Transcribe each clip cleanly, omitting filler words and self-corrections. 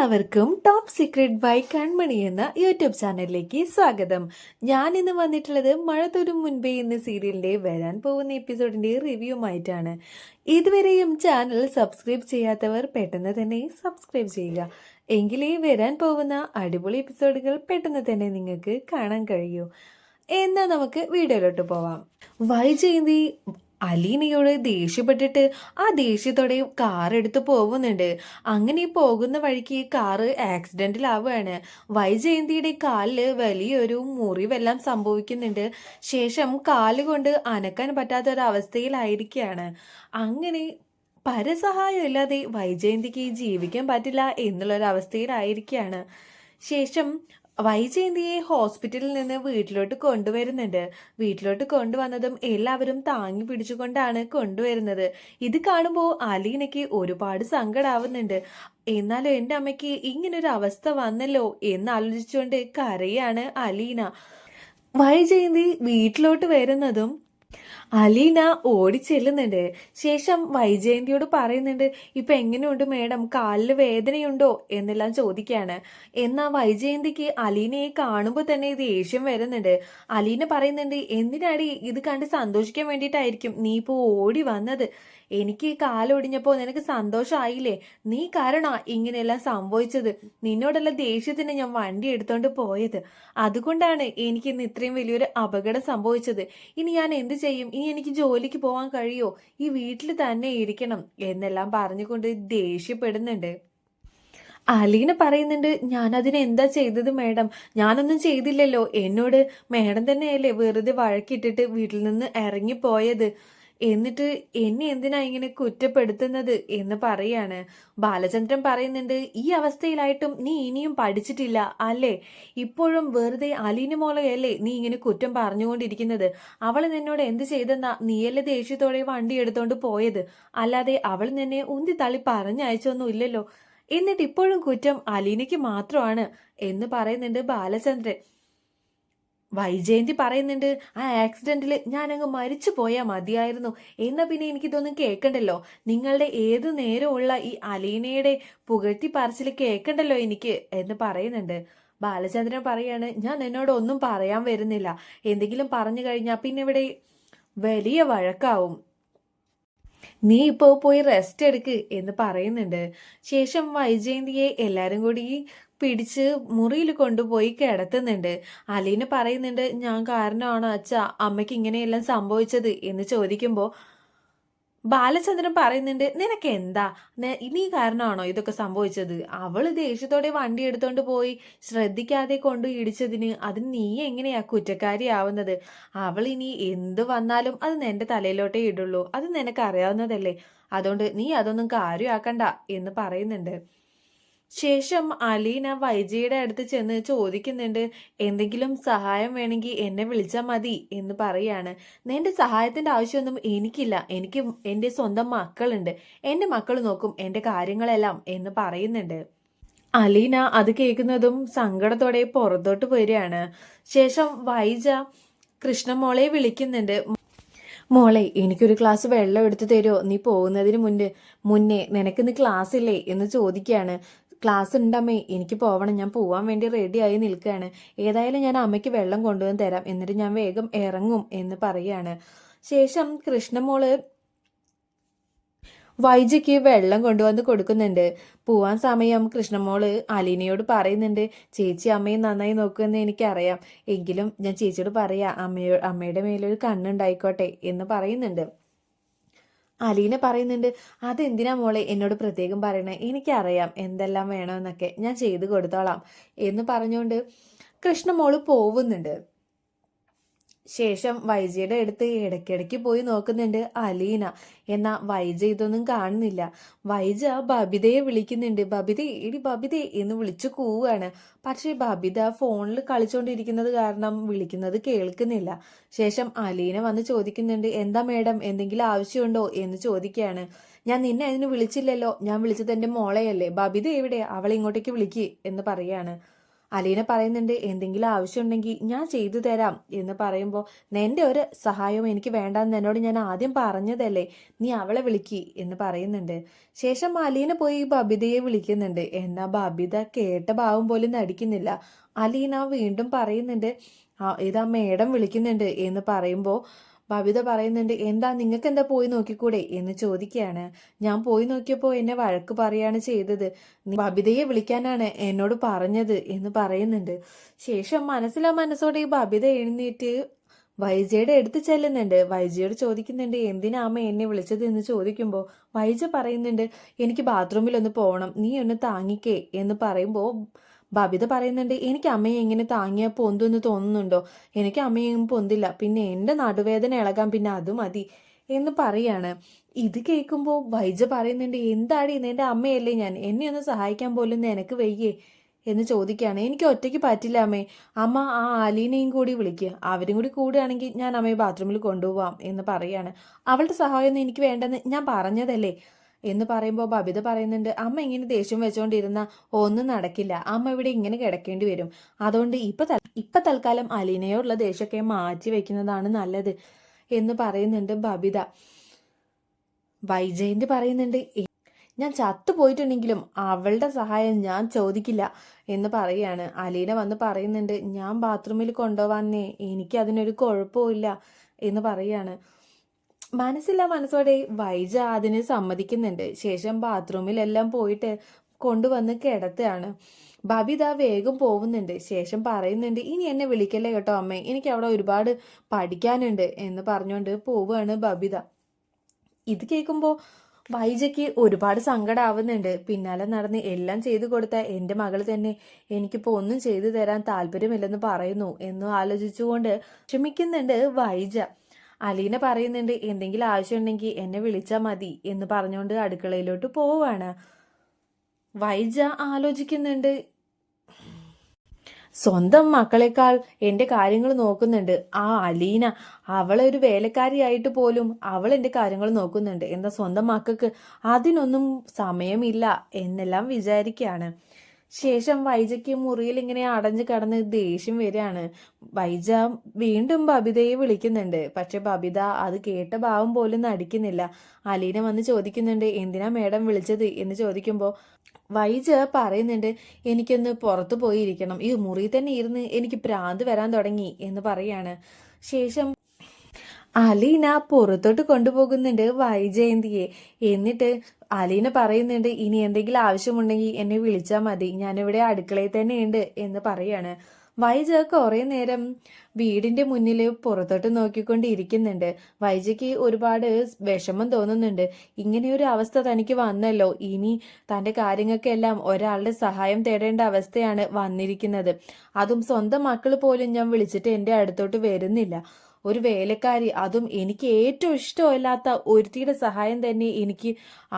എല്ലാവർക്കും top secret by കൺമണി എന്ന YouTube ചാനലിലേക്ക് സ്വാഗതം. ഞാൻ ഇന്ന് വന്നിട്ടുള്ളത് മഴ തോരും മുൻപേ എന്ന സീരിയലിന്റെ വരാൻ പോകുന്ന എപ്പിസോഡിന്റെ റിവ്യൂമായിട്ടാണ്. ഇതുവരെയും ചാനൽ സബ്സ്ക്രൈബ് ചെയ്യാത്തവർ പെട്ടെന്ന് തന്നെ സബ്സ്ക്രൈബ് ചെയ്യുക. എങ്കിലേ വരാൻ പോകുന്ന അടിപൊളി എപ്പിസോഡുകൾ പെട്ടെന്ന് തന്നെ നിങ്ങൾക്ക് കാണാൻ കഴിയൂ. എന്നാൽ നമുക്ക് വീഡിയോയിലോട്ട് പോവാം. വൈജയന്തി അലീനയോട് ദേഷ്യപ്പെട്ടിട്ട് ആ ദേഷ്യത്തോടെ കാർ എടുത്ത് പോകുന്നുണ്ട്. അങ്ങനെ പോകുന്ന വഴിക്ക് കാറ് ആക്സിഡന്റിലാവുകയാണ്. വൈജയന്തിയുടെ കാലില് വലിയൊരു മുറിവെല്ലാം സംഭവിക്കുന്നുണ്ട്. ശേഷം കാലുകൊണ്ട് അനക്കാൻ പറ്റാത്തൊരവസ്ഥയിലായിരിക്കുകയാണ്. അങ്ങനെ പരസഹായം ഇല്ലാതെ വൈജയന്തിക്ക് ജീവിക്കാൻ പറ്റില്ല എന്നുള്ളൊരവസ്ഥയിലായിരിക്കുകയാണ്. ശേഷം വൈജയന്തിയെ ഹോസ്പിറ്റലിൽ നിന്ന് വീട്ടിലോട്ട് കൊണ്ടുവരുന്നുണ്ട്. വീട്ടിലോട്ട് കൊണ്ടുവന്നതും എല്ലാവരും താങ്ങി പിടിച്ചുകൊണ്ടാണ് കൊണ്ടുവരുന്നത്. ഇത് കാണുമ്പോൾ അലീനയ്ക്ക് ഒരുപാട് സങ്കടാവുന്നുണ്ട്. എന്നാലും എൻ്റെ അമ്മയ്ക്ക് ഇങ്ങനൊരു അവസ്ഥ വന്നല്ലോ എന്നാലോചിച്ചുകൊണ്ട് കരയാണ് അലീന. വൈജയന്തി വീട്ടിലോട്ട് വരുന്നതും അലീന ഓടിച്ചെല്ലുന്നുണ്ട്. ശേഷം വൈജയന്തിയോട് പറയുന്നുണ്ട്, ഇപ്പൊ എങ്ങനെയുണ്ട് മേഡം, കാലില് വേദനയുണ്ടോ എന്നെല്ലാം ചോദിക്കാണ്. എന്നാ വൈജയന്തിക്ക് അലീനയെ കാണുമ്പോൾ തന്നെ ദേഷ്യം വരുന്നുണ്ട്. അലീന പറയുന്നുണ്ട്, എന്തിനാടി, ഇത് കണ്ട് സന്തോഷിക്കാൻ വേണ്ടിയിട്ടായിരിക്കും നീ ഇപ്പോൾ ഓടി വന്നത്. എനിക്ക് കാലൊടിഞ്ഞപ്പോൾ നിനക്ക് സന്തോഷമായില്ലേ? നീ കാരണാ ഇങ്ങനെയെല്ലാം സംഭവിച്ചത്. നിന്നോടുള്ള ദേഷ്യത്തിന് ഞാൻ വണ്ടി എടുത്തോണ്ട് പോയത്. അതുകൊണ്ടാണ് എനിക്ക് ഇന്ന് ഇത്രയും വലിയൊരു അപകടം സംഭവിച്ചത്. ഇനി ഞാൻ എന്ത് ചെയ്യും? ഇനി എനിക്ക് ജോലിക്ക് പോകാൻ കഴിയോ? ഈ വീട്ടിൽ തന്നെ ഇരിക്കണം എന്നെല്ലാം പറഞ്ഞുകൊണ്ട് ദേഷ്യപ്പെടുന്നുണ്ട്. അലീന പറയുന്നുണ്ട്, ഞാൻ അതിന് എന്താ ചെയ്തത് മേഡം? ഞാനൊന്നും ചെയ്തില്ലല്ലോ. എന്നോട് മേഡം തന്നെയല്ലേ വെറുതെ വഴക്കിട്ടിട്ട് വീട്ടിൽ നിന്ന് ഇറങ്ങിപ്പോയത്. എന്നിട്ട് എന്നെ എന്തിനാ ഇങ്ങനെ കുറ്റപ്പെടുത്തുന്നത് എന്ന് പറയാണ്. ബാലചന്ദ്രൻ പറയുന്നുണ്ട്, ഈ അവസ്ഥയിലായിട്ടും നീ ഇനിയും പഠിച്ചിട്ടില്ല അല്ലേ? ഇപ്പോഴും വെറുതെ അലീന മോളെയല്ലേ നീ ഇങ്ങനെ കുറ്റം പറഞ്ഞുകൊണ്ടിരിക്കുന്നത്? അവൾ നിന്നോട് എന്ത് ചെയ്തെന്നാ? നീയല്ലേ ദേഷ്യത്തോടെ വണ്ടി എടുത്തോണ്ട് പോയത്? അല്ലാതെ അവൾ നിന്നെ ഉന്തി തള്ളി പറഞ്ഞയച്ചൊന്നും ഇല്ലല്ലോ. എന്നിട്ട് ഇപ്പോഴും കുറ്റം അലീനയ്ക്ക് മാത്രമാണ് എന്ന് പറയുന്നുണ്ട് ബാലചന്ദ്രൻ. വൈജയന്തി പറയുന്നുണ്ട്, ആ ആക്സിഡന്റിൽ ഞാനങ്ങ് മരിച്ചു പോയാൽ മതിയായിരുന്നു. എന്നാ പിന്നെ എനിക്കിതൊന്നും കേൾക്കണ്ടല്ലോ. നിങ്ങളുടെ ഏതു നേരമുള്ള ഈ അലീനയുടെ പുകഴ്ത്തി പറച്ചിൽ കേൾക്കണ്ടല്ലോ എനിക്ക് എന്ന് പറയുന്നുണ്ട്. ബാലചന്ദ്രൻ പറയാണ്, ഞാൻ നിന്നോട് ഒന്നും പറയാൻ വരുന്നില്ല. എന്തെങ്കിലും പറഞ്ഞു കഴിഞ്ഞാൽ പിന്നെ ഇവിടെ വലിയ വഴക്കാവും. നീ ഇപ്പോ പോയി റെസ്റ്റ് എടുക്ക് എന്ന് പറയുന്നുണ്ട്. ശേഷം വൈജയന്തിയെ എല്ലാരും കൂടി പിടിച്ച് മുറിയിൽ കൊണ്ടുപോയി കിടത്തുന്നുണ്ട്. അലീന പറയുന്നുണ്ട്, ഞാൻ കാരണമാണ് അച്ഛ അമ്മയ്ക്ക് ഇങ്ങനെയെല്ലാം സംഭവിച്ചത് എന്ന് ചോദിക്കുമ്പോൾ ബാലചന്ദ്രൻ പറയുന്നുണ്ട്, നിനക്ക് എന്താ, നീ കാരണമാണോ ഇതൊക്കെ സംഭവിച്ചത്? അവള് ദേഷ്യത്തോടെ വണ്ടി എടുത്തോണ്ട് പോയി ശ്രദ്ധിക്കാതെ കൊണ്ട് ഇടിച്ചതിന് അതിന് നീ എങ്ങനെയാ കുറ്റക്കാരിയാവുന്നത്? അവൾ ഇനി എന്ത് വന്നാലും അത് നിന്റെ തലയിലോട്ടേ ഇടുള്ളൂ. അത് നിനക്ക് അറിയാവുന്നതല്ലേ. അതുകൊണ്ട് നീ അതൊന്നും കാര്യമാക്കണ്ട എന്ന് പറയുന്നുണ്ട്. ശേഷം അലീന വൈജയുടെ അടുത്ത് ചെന്ന് ചോദിക്കുന്നുണ്ട്, എന്തെങ്കിലും സഹായം വേണമെങ്കിൽ എന്നെ വിളിച്ചാൽ മതി എന്ന് പറയാണ്. നിന്റെ സഹായത്തിന്റെ ആവശ്യമൊന്നും എനിക്കില്ല. എനിക്ക് എൻ്റെ സ്വന്തം മക്കളുണ്ട്. എൻ്റെ മക്കൾ നോക്കും എൻ്റെ കാര്യങ്ങളെല്ലാം എന്ന് പറയുന്നുണ്ട്. അലീന അത് കേൾക്കുന്നതും സങ്കടത്തോടെ പുറത്തോട്ട് വരികയാണ്. ശേഷം വൈജ കൃഷ്ണമോളെ വിളിക്കുന്നുണ്ട്. മോളെ, എനിക്കൊരു ഗ്ലാസ് വെള്ളം എടുത്തു തരുമോ? നീ പോകുന്നതിന് മുന്നേ നിനക്കിന്ന് ക്ലാസ് ഇല്ലേ എന്ന് ചോദിക്കുകയാണ്. ക്ലാസ് ഉണ്ടമ്മേ, എനിക്ക് പോവണം. ഞാൻ പോവാൻ വേണ്ടി റെഡിയായി നിൽക്കുകയാണ്. ഏതായാലും ഞാൻ അമ്മയ്ക്ക് വെള്ളം കൊണ്ടുവന്ന് തരാം. എന്നിട്ട് ഞാൻ വേഗം ഇറങ്ങും എന്ന് പറയാണ്. ശേഷം കൃഷ്ണമോള് വൈജയ്ക്ക് വെള്ളം കൊണ്ടുവന്ന് കൊടുക്കുന്നുണ്ട്. പോവാൻ സമയം കൃഷ്ണമോള് അലീനയോട് പറയുന്നുണ്ട്, ചേച്ചി അമ്മയെ നന്നായി നോക്കുമെന്ന് എനിക്കറിയാം. എങ്കിലും ഞാൻ ചേച്ചിയോട് പറയാ, അമ്മയുടെ മേലൊരു കണ്ണുണ്ടായിക്കോട്ടെ എന്ന് പറയുന്നുണ്ട്. അലീന പറയുന്നുണ്ട്, അതെന്തിനാ മോളെ എന്നോട് പ്രത്യേകം പറയണേ? എനിക്കറിയാം എന്തെല്ലാം വേണമെന്നൊക്കെ, ഞാൻ ചെയ്തു കൊടുത്തോളാം എന്ന് പറഞ്ഞുകൊണ്ട് കൃഷ്ണമോള് പോവുന്നുണ്ട്. ശേഷം വൈജയുടെ അടുത്ത് ഇടയ്ക്കിടയ്ക്ക് പോയി നോക്കുന്നുണ്ട് അലീന. എന്നാ വൈജ ഇതൊന്നും കാണുന്നില്ല. വൈജ ബബിതയെ വിളിക്കുന്നുണ്ട്. ബബിത, എടി ബബിതേ എന്ന് വിളിച്ചു കൂവാണ്. പക്ഷേ ബബിത ഫോണിൽ കളിച്ചോണ്ടിരിക്കുന്നത് കാരണം വിളിക്കുന്നത് കേൾക്കുന്നില്ല. ശേഷം അലീന വന്ന് ചോദിക്കുന്നുണ്ട്, എന്താ മേഡം, എന്തെങ്കിലും ആവശ്യമുണ്ടോ എന്ന് ചോദിക്കുകയാണ്. ഞാൻ നിന്നെ അതിന് വിളിച്ചില്ലല്ലോ. ഞാൻ വിളിച്ചത് എൻ്റെ മോളെയല്ലേ. ബബിത എവിടെ? അവളെ ഇങ്ങോട്ടേക്ക് വിളിക്ക് എന്ന് പറയാണ്. അലീന പറയുന്നുണ്ട് എന്തെങ്കിലും ആവശ്യമുണ്ടെങ്കിൽ ഞാൻ ചെയ്തു തരാം എന്ന് പറയുമ്പോൾ നിന്റെ ഒരു സഹായവും എനിക്ക് വേണ്ടാന്ന് എന്നോട് ഞാൻ ആദ്യം പറഞ്ഞതല്ലേ, നീ അവളെ വിളിക്ക് എന്ന് പറയുന്നുണ്ട്. ശേഷം അലീന പോയി ബബിതയെ വിളിക്കുന്നുണ്ട്. എന്നാൽ ബബിത കേട്ട ഭാവം പോലും നടിക്കുന്നില്ല. അലീന വീണ്ടും പറയുന്നുണ്ട് ഇതാ മേഡം വിളിക്കുന്നുണ്ട് എന്ന് പറയുമ്പോൾ ബബിത പറയുന്നുണ്ട് എന്താ നിങ്ങൾക്ക് എന്താ പോയി നോക്കിക്കൂടെ എന്ന് ചോദിക്കുകയാണ്. ഞാൻ പോയി നോക്കിയപ്പോൾ എന്നെ വഴക്ക് പറയാണ് ചെയ്തത്, ബബിതയെ വിളിക്കാനാണ് എന്നോട് പറഞ്ഞത് എന്ന് പറയുന്നുണ്ട്. ശേഷം മനസ്സോടെ ഈ ബബിത എഴുന്നേറ്റ് വൈജയുടെ അടുത്ത് ചെല്ലുന്നുണ്ട്. വൈജയോട് ചോദിക്കുന്നുണ്ട് എന്തിനാ അമ്മ എന്നെ വിളിച്ചത് എന്ന് ചോദിക്കുമ്പോൾ വൈജ പറയുന്നുണ്ട് എനിക്ക് ബാത്റൂമിൽ ഒന്ന് പോകണം, നീ ഒന്ന് താങ്ങിക്കേ എന്ന് പറയുമ്പോൾ ബബിത പറയുന്നുണ്ട് എനിക്ക് അമ്മയെ എങ്ങനെ താങ്ങിയാ പൊന്തെന്ന് തോന്നുന്നുണ്ടോ, എനിക്ക് അമ്മയും പൊന്തില്ല, പിന്നെ എൻ്റെ നടുവേദന ഇളകാൻ പിന്നെ അത് മതി എന്ന് പറയാണ്. ഇത് കേൾക്കുമ്പോൾ വൈജ പറയുന്നുണ്ട് എന്താടി നിന്റെ അമ്മയല്ലേ ഞാൻ, എന്നെ ഒന്ന് സഹായിക്കാൻ പോലും നിനക്ക് വയ്യേ എന്ന് ചോദിക്കുകയാണ്. എനിക്ക് ഒറ്റയ്ക്ക് പറ്റില്ല അമ്മേ, അമ്മ ആ അലീനയും കൂടി വിളിക്കുക, അവരും കൂടി കൂടുകയാണെങ്കിൽ ഞാൻ അമ്മയെ ബാത്റൂമിൽ കൊണ്ടുപോവാം എന്ന് പറയാണ്. അവളുടെ സഹായമൊന്നും എനിക്ക് വേണ്ടെന്ന് ഞാൻ പറഞ്ഞതല്ലേ എന്ന് പറയുമ്പോൾ ബബിത പറയുന്നുണ്ട് അമ്മ ഇങ്ങനെ ദേഷ്യം വെച്ചോണ്ടിരുന്ന ഒന്നും നടക്കില്ല, അമ്മ ഇവിടെ ഇങ്ങനെ കിടക്കേണ്ടി വരും, അതുകൊണ്ട് ഇപ്പൊ തൽക്കാലം അലീനയോടുള്ള ദേഷ്യമൊക്കെ മാറ്റി വെക്കുന്നതാണ് നല്ലത് എന്ന് പറയുന്നുണ്ട് ബബിത. വൈജയന്തി പറയുന്നുണ്ട് ഞാൻ ചത്തുപോയിട്ടുണ്ടെങ്കിലും അവളുടെ സഹായം ഞാൻ ചോദിക്കില്ല എന്ന് പറയാണ്. അലീന വന്ന് പറയുന്നുണ്ട് ഞാൻ ബാത്റൂമിൽ കൊണ്ടുപോവാന്നേ, എനിക്ക് അതിനൊരു കുഴപ്പമില്ല എന്ന് പറയാണ്. മനസ്സോടെ വൈജ അതിന് സമ്മതിക്കുന്നുണ്ട്. ശേഷം ബാത്റൂമിലെല്ലാം പോയിട്ട് കൊണ്ടുവന്ന് കിടത്തുകയാണ്. ബബിത വേഗം പോകുന്നുണ്ട്. ശേഷം പറയുന്നുണ്ട് ഇനി എന്നെ വിളിക്കല്ലേ കേട്ടോ അമ്മേ, എനിക്ക് അവിടെ ഒരുപാട് പഠിക്കാനുണ്ട് എന്ന് പറഞ്ഞുകൊണ്ട് പോവുകയാണ് ബബിത. ഇത് കേൾക്കുമ്പോൾ വൈജയ്ക്ക് ഒരുപാട് സങ്കടമാവുന്നുണ്ട്. പിന്നാലെ നടന്ന് എല്ലാം ചെയ്തു കൊടുത്ത എൻ്റെ മകൾ തന്നെ എനിക്കിപ്പോൾ ഒന്നും ചെയ്തു തരാൻ താല്പര്യമില്ലെന്ന് പറയുന്നു എന്ന് ആലോചിച്ചുകൊണ്ട് ക്ഷമിക്കുന്നുണ്ട് വൈജ. അലീന പറയുന്നുണ്ട് എന്തെങ്കിലും ആവശ്യമുണ്ടെങ്കിൽ എന്നെ വിളിച്ചാൽ മതി എന്ന് പറഞ്ഞുകൊണ്ട് അടുക്കളയിലോട്ട് പോവാണ്. വൈജ ആലോചിക്കുന്നുണ്ട് സ്വന്തം മക്കളെക്കാൾ എൻ്റെ കാര്യങ്ങൾ നോക്കുന്നുണ്ട് ആ അലീന, അവളൊരു വേലക്കാരിയായിട്ട് പോലും അവൾ എൻ്റെ കാര്യങ്ങൾ നോക്കുന്നുണ്ട്, എന്നാൽ സ്വന്തം മക്കൾക്ക് അതിനൊന്നും സമയമില്ല എന്നെല്ലാം വിചാരിക്കുകയാണ്. ശേഷം വൈജയ്ക്ക് മുറിയിൽ ഇങ്ങനെ അടഞ്ഞു കിടന്ന് ദേഷ്യം വരികയാണ്. വൈജ വീണ്ടും ബബിതയെ വിളിക്കുന്നുണ്ട്. പക്ഷെ ബബിത അത് കേട്ട ഭാവം പോലും നടിക്കുന്നില്ല. അലീന വന്ന് ചോദിക്കുന്നുണ്ട് എന്തിനാ മേഡം വിളിച്ചത് എന്ന് ചോദിക്കുമ്പോൾ വൈജ പറയുന്നുണ്ട് എനിക്കൊന്ന് പുറത്തു പോയിരിക്കണം, ഈ മുറി തന്നെ ഇരുന്ന് എനിക്ക് ഭ്രാന്ത് വരാൻ തുടങ്ങി എന്ന് പറയാണ്. ശേഷം അലീന പുറത്തോട്ട് കൊണ്ടുപോകുന്നുണ്ട് വൈജയന്തിയെ. എന്നിട്ട് അലീന പറയുന്നുണ്ട് ഇനി എന്തെങ്കിലും ആവശ്യമുണ്ടെങ്കിൽ എന്നെ വിളിച്ചാൽ മതി, ഞാനിവിടെ അടുക്കളയിൽ തന്നെ ഉണ്ട് എന്ന് പറയാണ്. വൈജ കുറെ നേരം വീടിന്റെ മുന്നിൽ പുറത്തോട്ട് നോക്കിക്കൊണ്ടിരിക്കുന്നുണ്ട്. വൈജയ്ക്ക് ഒരുപാട് വിഷമം തോന്നുന്നുണ്ട്. ഇങ്ങനെയൊരു അവസ്ഥ തനിക്ക് വന്നല്ലോ, ഇനി തൻ്റെ കാര്യങ്ങൾക്കെല്ലാം ഒരാളുടെ സഹായം തേടേണ്ട അവസ്ഥയാണ് വന്നിരിക്കുന്നത്. അതും സ്വന്തം മക്കൾ പോലും ഞാൻ വിളിച്ചിട്ട് എൻ്റെ അടുത്തോട്ട് വരുന്നില്ല. ഒരു വേലക്കാരി, അതും എനിക്ക് ഏറ്റവും ഇഷ്ടമല്ലാത്ത ഒരുത്തിയുടെ സഹായം തന്നെ എനിക്ക്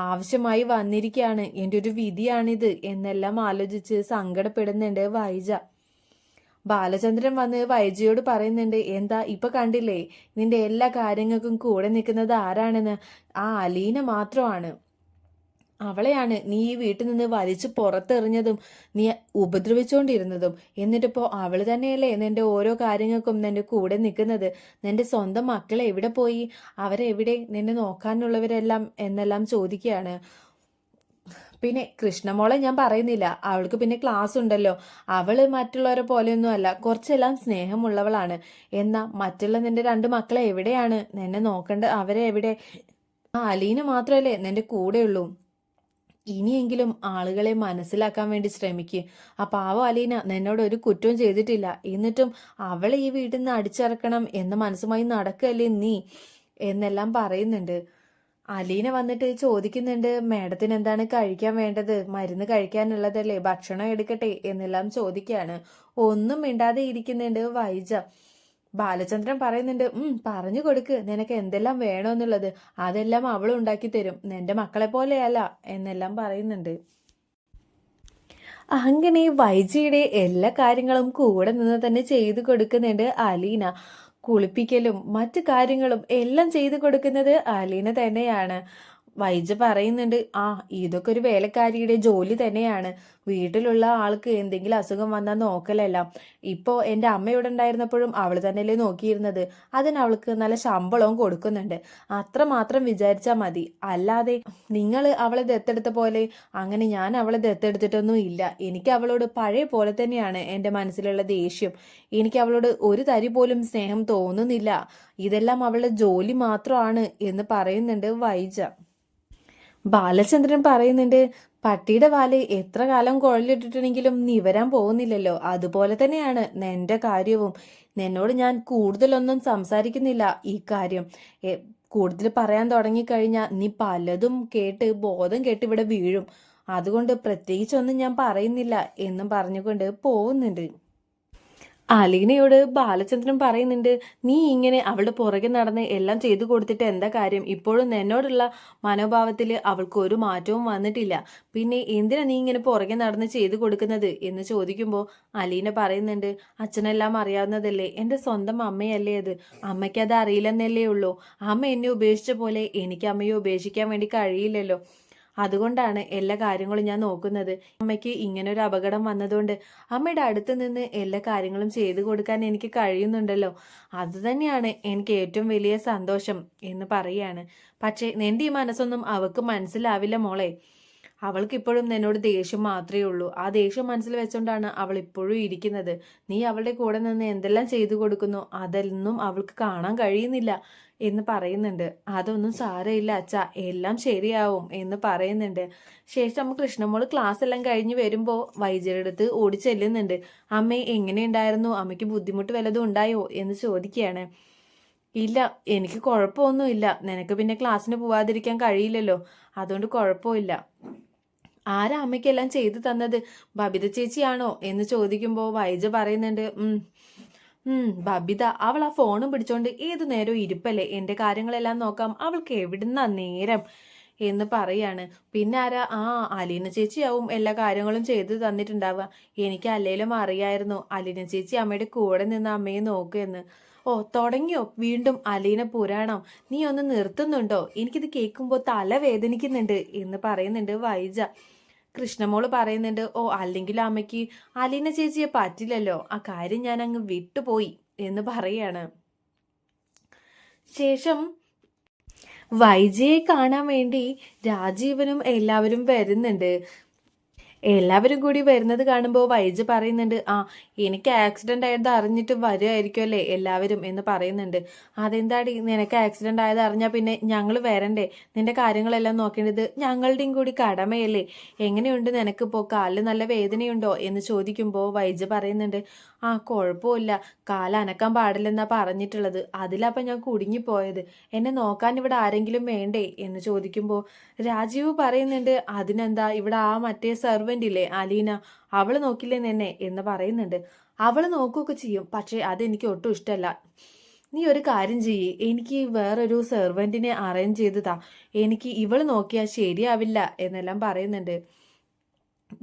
ആവശ്യമായി വന്നിരിക്കുകയാണ്, എൻ്റെ ഒരു വിധിയാണിത് എന്നെല്ലാം ആലോചിച്ച് സങ്കടപ്പെടുന്നുണ്ട് വൈജ. ബാലചന്ദ്രൻ വന്ന് വൈജയോട് പറയുന്നുണ്ട് എന്താ ഇപ്പൊ കണ്ടില്ലേ, നിന്റെ എല്ലാ കാര്യങ്ങൾക്കും കൂടെ നിൽക്കുന്നത് ആരാണെന്ന്, ആ അലീന മാത്രമാണ്, അവളെയാണ് നീ ഈ വീട്ടിൽ നിന്ന് വലിച്ചു പുറത്തെറിഞ്ഞതും നീ ഉപദ്രവിച്ചുകൊണ്ടിരുന്നതും. എന്നിട്ടിപ്പോൾ അവൾ തന്നെയല്ലേ നിന്റെ ഓരോ കാര്യങ്ങൾക്കും നിന്റെ കൂടെ നിൽക്കുന്നത്. നിന്റെ സ്വന്തം മക്കളെ എവിടെ പോയി, അവരെവിടെ, നിന്നെ നോക്കാനുള്ളവരെല്ലാം എന്നെല്ലാം ചോദിക്കുകയാണ്. പിന്നെ കൃഷ്ണമോളെ ഞാൻ പറയുന്നില്ല, അവൾക്ക് പിന്നെ ക്ലാസ് ഉണ്ടല്ലോ, അവള് മറ്റുള്ളവരെ പോലെയൊന്നും അല്ല, കുറച്ചെല്ലാം സ്നേഹമുള്ളവളാണ്. എന്നാ മറ്റുള്ള നിന്റെ രണ്ട് മക്കളെ എവിടെയാണ് നിന്നെ നോക്കേണ്ട, അവരെ എവിടെ, ആ അലീന മാത്രമല്ലേ നിന്റെ കൂടെയുള്ളൂ. ഇനിയെങ്കിലും ആളുകളെ മനസ്സിലാക്കാൻ വേണ്ടി ശ്രമിക്കുക. ആ പാവ അലീന നിന്നോട് ഒരു കുറ്റവും ചെയ്തിട്ടില്ല, എന്നിട്ടും അവളെ ഈ വീട്ടിൽ നിന്ന് അടിച്ചിറക്കണം എന്ന മനസ്സുമായി നടക്കല്ലേ നീ എന്നെല്ലാം പറയുന്നുണ്ട്. അലീന വന്നിട്ട് ചോദിക്കുന്നുണ്ട് മേഡത്തിന് എന്താണ് കഴിക്കാൻ വേണ്ടത്, മരുന്ന് കഴിക്കാനുള്ളതല്ലേ, ഭക്ഷണം എടുക്കട്ടെ എന്നെല്ലാം ചോദിക്കുകയാണ്. ഒന്നും മിണ്ടാതെ ഇരിക്കുന്നുണ്ട് വൈജ. ബാലചന്ദ്രൻ പറയുന്നുണ്ട് പറഞ്ഞു കൊടുക്ക്, നിനക്ക് എന്തെല്ലാം വേണമെന്നുള്ളത് അതെല്ലാം അവൾ ഉണ്ടാക്കി തരും, നിന്റെ മക്കളെ പോലെയല്ല എന്നെല്ലാം പറയുന്നുണ്ട്. അങ്ങനെ വൈജിയുടെ എല്ലാ കാര്യങ്ങളും കൂടെ നിന്ന് തന്നെ ചെയ്തു കൊടുക്കുന്നുണ്ട് അലീന. കുളിപ്പിക്കലും മറ്റു കാര്യങ്ങളും എല്ലാം ചെയ്തു കൊടുക്കുന്നത് അലീന തന്നെയാണ്. വൈജ പറയുന്നുണ്ട്, ഇതൊക്കെ ഒരു വേലക്കാരിയുടെ ജോലി തന്നെയാണ്. വീട്ടിലുള്ള ആൾക്ക് എന്തെങ്കിലും അസുഖം വന്നാൽ നോക്കലല്ല. ഇപ്പോൾ എൻ്റെ അമ്മ ഇവിടെ ഉണ്ടായിരുന്നപ്പോഴും അവൾ തന്നെയല്ലേ നോക്കിയിരുന്നത്. അതിന് അവൾക്ക് നല്ല ശമ്പളവും കൊടുക്കുന്നുണ്ട്. അത്രമാത്രം വിചാരിച്ചാൽ മതി. അല്ലാതെ നിങ്ങൾ അവളെ ദത്തെടുത്ത പോലെ അങ്ങനെ ഞാൻ അവളെ ദത്തെടുത്തിട്ടൊന്നും ഇല്ല. എനിക്ക് അവളോട് പഴയ പോലെ തന്നെയാണ് എൻ്റെ മനസ്സിലുള്ള ദേഷ്യം. എനിക്ക് അവളോട് ഒരു തരി പോലും സ്നേഹം തോന്നുന്നില്ല. ഇതെല്ലാം അവളുടെ ജോലി മാത്രമാണ് എന്ന് പറയുന്നുണ്ട് വൈജ. ബാലചന്ദ്രൻ പറയുന്നുണ്ട്, പട്ടിയുടെ വാല് എത്ര കാലം കുഴലിട്ടിട്ടുണ്ടെങ്കിലും നിവരാൻ പോകുന്നില്ലല്ലോ. അതുപോലെ തന്നെയാണ് നിന്റെ കാര്യവും. നിന്നോട് ഞാൻ കൂടുതലൊന്നും സംസാരിക്കുന്നില്ല ഈ കാര്യം. കൂടുതൽ പറയാൻ തുടങ്ങിക്കഴിഞ്ഞാൽ നീ പലതും കേട്ട് ബോധം കേട്ട് ഇവിടെ വീഴും. അതുകൊണ്ട് പ്രത്യേകിച്ചൊന്നും ഞാൻ പറയുന്നില്ല എന്നും പറഞ്ഞുകൊണ്ട് പോകുന്നുണ്ട്. അലീനയോട് ബാലചന്ദ്രൻ പറയുന്നുണ്ട്, നീ ഇങ്ങനെ അവളുടെ പുറകെ നടന്ന് എല്ലാം ചെയ്തു കൊടുത്തിട്ട് എന്താ കാര്യം? ഇപ്പോഴും എന്നോടുള്ള മനോഭാവത്തിൽ അവൾക്ക് ഒരു മാറ്റവും വന്നിട്ടില്ല. പിന്നെ എന്തിനാ നീ ഇങ്ങനെ പുറകെ നടന്ന് ചെയ്തു കൊടുക്കുന്നത് എന്ന് ചോദിക്കുമ്പോൾ അലീന പറയുന്നുണ്ട്, അച്ഛനെല്ലാം അറിയാവുന്നതല്ലേ, എൻ്റെ സ്വന്തം അമ്മയല്ലേ അത്. അമ്മയ്ക്ക് അത് അറിയില്ലെന്നല്ലേ ഉള്ളൂ. അമ്മ എന്നെ ഉപേക്ഷിച്ച പോലെ എനിക്ക് അമ്മയെ ഉപേക്ഷിക്കാൻ വേണ്ടി കഴിയില്ലല്ലോ. അതുകൊണ്ടാണ് എല്ലാ കാര്യങ്ങളും ഞാൻ നോക്കുന്നത്. അമ്മയ്ക്ക് ഇങ്ങനൊരു അപകടം വന്നതുകൊണ്ട് അമ്മയുടെ അടുത്ത് നിന്ന് എല്ലാ കാര്യങ്ങളും ചെയ്തു കൊടുക്കാൻ എനിക്ക് കഴിയുന്നുണ്ടല്ലോ. അതുതന്നെയാണ് എനിക്ക് ഏറ്റവും വലിയ സന്തോഷം എന്ന് പറയാണ്. പക്ഷേ നിന്റെ ഈ മനസ്സൊന്നും അവൾക്ക് മനസ്സിലാവില്ല മോളെ. അവൾക്കിപ്പോഴും നിന്നോട് ദേഷ്യം മാത്രമേ ഉള്ളൂ. ആ ദേഷ്യം മനസ്സിൽ വെച്ചുകൊണ്ടാണ് അവൾ ഇപ്പോഴും ഇരിക്കുന്നത്. നീ അവളുടെ കൂടെ നിന്ന് എന്തെല്ലാം ചെയ്തു കൊടുക്കുന്നു അതൊന്നും അവൾക്ക് കാണാൻ കഴിയുന്നില്ല എന്ന് പറയുന്നുണ്ട്. അതൊന്നും സാരമില്ല അച്ഛാ, എല്ലാം ശരിയാവും എന്ന് പറയുന്നുണ്ട്. ശേഷം നമ്മൾ കൃഷ്ണമോള് ക്ലാസ് എല്ലാം കഴിഞ്ഞ് വരുമ്പോൾ വൈദ്യരുടെ അടുത്ത് ഓടി ചെല്ലുന്നുണ്ട്. അമ്മേ എങ്ങനെയുണ്ടായിരുന്നു? അമ്മയ്ക്ക് ബുദ്ധിമുട്ട് വല്ലതും ഉണ്ടായോ എന്ന് ചോദിക്കുകയാണ്. ഇല്ല, എനിക്ക് കുഴപ്പമൊന്നുമില്ല. നിനക്ക് പിന്നെ ക്ലാസ്സിന് പോവാതിരിക്കാൻ കഴിയില്ലല്ലോ, അതുകൊണ്ട് കുഴപ്പമില്ല. ആരാ അമ്മയ്ക്കെല്ലാം ചെയ്തു തന്നത്? ബബിത ചേച്ചിയാണോ എന്ന് ചോദിക്കുമ്പോൾ വൈജ പറയുന്നുണ്ട്, ബബിത അവൾ ആ ഫോണും പിടിച്ചോണ്ട് ഏതു നേരവും ഇരിപ്പല്ലേ, എന്റെ കാര്യങ്ങളെല്ലാം നോക്കാം, അവൾക്ക് എവിടുന്നാ നേരം എന്ന് പറയാണ്. പിന്നെ ആരാ? അലീന ചേച്ചിയാവും എല്ലാ കാര്യങ്ങളും ചെയ്തു തന്നിട്ടുണ്ടാവുക. എനിക്ക് അല്ലേലും അറിയായിരുന്നു അലീന ചേച്ചി അമ്മയുടെ കൂടെ നിന്ന് അമ്മയെ നോക്കുമെന്ന്. തുടങ്ങിയോ വീണ്ടും അലീന പുരാണം? നീ ഒന്ന് നിർത്തുന്നുണ്ടോ? എനിക്കിത് കേൾക്കുമ്പോൾ തല വേദനിക്കുന്നുണ്ട് എന്ന് പറയുന്നുണ്ട് വൈജ. കൃഷ്ണമോള് പറയുന്നുണ്ട്, അല്ലെങ്കിൽ അമ്മയ്ക്ക് അലീന ചേച്ചിയെ പറ്റില്ലല്ലോ, ആ കാര്യം ഞാൻ അങ്ങ് വിട്ടുപോയി എന്ന് പറയാണ്. ശേഷം വൈജയെ കാണാൻ വേണ്ടി രാജീവനും എല്ലാവരും വരുന്നുണ്ട്. എല്ലാവരും കൂടി വരുന്നത് കാണുമ്പോൾ വൈജ പറയുന്നുണ്ട്, എനിക്ക് ആക്സിഡന്റ് ആയത് അറിഞ്ഞിട്ട് വരുമായിരിക്കും അല്ലേ എല്ലാവരും എന്ന് പറയുന്നുണ്ട്. അതെന്താടി, നിനക്ക് ആക്സിഡന്റ് ആയത് അറിഞ്ഞാൽ പിന്നെ ഞങ്ങൾ വരണ്ടേ? നിന്റെ കാര്യങ്ങളെല്ലാം നോക്കേണ്ടത് ഞങ്ങളുടെയും കൂടി കടമയല്ലേ? എങ്ങനെയുണ്ട് നിനക്കിപ്പോൾ? കാലിൽ നല്ല വേദനയുണ്ടോ എന്ന് ചോദിക്കുമ്പോൾ വൈജ പറയുന്നുണ്ട്, കുഴപ്പമില്ല, കാല് അനക്കാൻ പാടില്ലെന്നാ പറഞ്ഞിട്ടുള്ളത്. അതിലപ്പം ഞാൻ കുടുങ്ങിപ്പോയത്. എന്നെ നോക്കാൻ ഇവിടെ ആരെങ്കിലും വേണ്ടേ എന്ന് ചോദിക്കുമ്പോൾ രാജീവ് പറയുന്നുണ്ട്, അതിനെന്താ, ഇവിടെ മറ്റേ സെർവൻ്റ് ഇല്ലേ അലീന, അവള് നോക്കില്ലേ നിന്നെ എന്ന് പറയുന്നുണ്ട്. അവള് നോക്കുകയൊക്കെ ചെയ്യും, പക്ഷേ അതെനിക്ക് ഒട്ടും ഇഷ്ടമല്ല. നീ ഒരു കാര്യം ചെയ്യേ, എനിക്ക് വേറൊരു സെർവൻറ്റിനെ അറേഞ്ച് ചെയ്തതാ, എനിക്ക് ഇവള് നോക്കിയാൽ ശരിയാവില്ല എന്നെല്ലാം പറയുന്നുണ്ട്.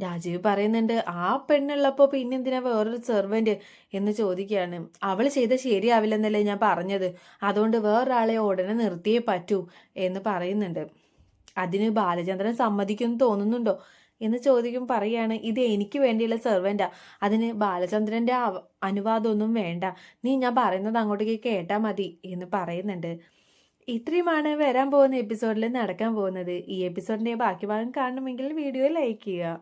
രാജീവ് പറയുന്നുണ്ട്, ആ പെണ്ണുള്ളപ്പോൾ പിന്നെന്തിനാ വേറൊരു സെർവൻറ്റ് എന്ന് ചോദിക്കുകയാണ്. അവൾ ചെയ്ത ശരിയാവില്ലെന്നല്ലേ ഞാൻ പറഞ്ഞത്, അതുകൊണ്ട് വേറൊരാളെ ഉടനെ നിർത്തിയേ പറ്റൂ എന്ന് പറയുന്നുണ്ട്. അതിന് ബാലചന്ദ്രൻ സമ്മതിക്കുമെന്ന് തോന്നുന്നുണ്ടോ എന്ന് ചോദിക്കും. പറയാണ്, ഇത് എനിക്ക് വേണ്ടിയുള്ള സെർവൻ്റാ, അതിന് ബാലചന്ദ്രൻ്റെ അനുവാദമൊന്നും വേണ്ട, നീ ഞാൻ പറയുന്നത് അങ്ങോട്ടേക്ക് കേട്ടാൽ മതി എന്ന് പറയുന്നുണ്ട്. ഇത്രയുമാണ് വരാൻ പോകുന്ന എപ്പിസോഡിൽ നടക്കാൻ പോകുന്നത്. ഈ എപ്പിസോഡിൻ്റെ ബാക്കി ഭാഗം കാണണമെങ്കിൽ വീഡിയോ ലൈക്ക് ചെയ്യുക.